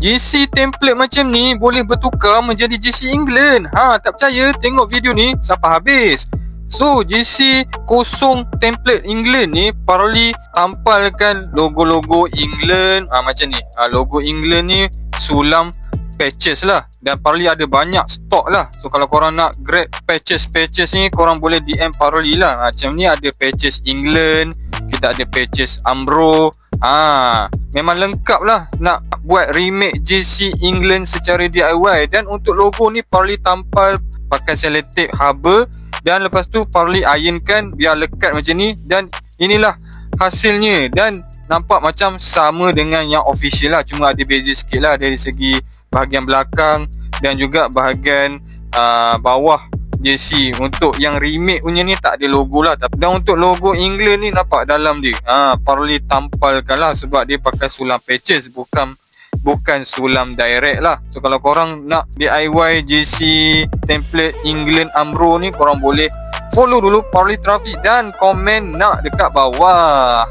JC template macam ni boleh bertukar menjadi JC England. Tak percaya? Tengok video ni sampai habis. So, JC kosong template England ni Parley tampalkan logo-logo England macam ni. Logo England ni sulam patches lah. Dan Parley ada banyak stok lah. So, kalau korang nak grab patches ni, korang boleh DM Parley lah. Macam ni ada patches England, kita ada patches Umbro. Memang lengkap lah nak buat remake JC England secara DIY. Dan untuk logo ni Parley tampal pakai selotip haba. Dan lepas tu Parley ironkan biar lekat macam ni. Dan inilah hasilnya. Dan nampak macam sama dengan yang official lah. Cuma ada beza sikit lah dari segi bahagian belakang dan juga bahagian bawah JC. Untuk yang remake punya ni tak ada logo lah. Dan untuk logo England ni nampak dalam dia Parley tampalkan lah. Sebab dia pakai sulam patches, bukan sulam direct lah. So kalau korang nak DIY JC template England Umbro ni, korang boleh follow dulu Parley Traffic dan komen nak dekat bawah.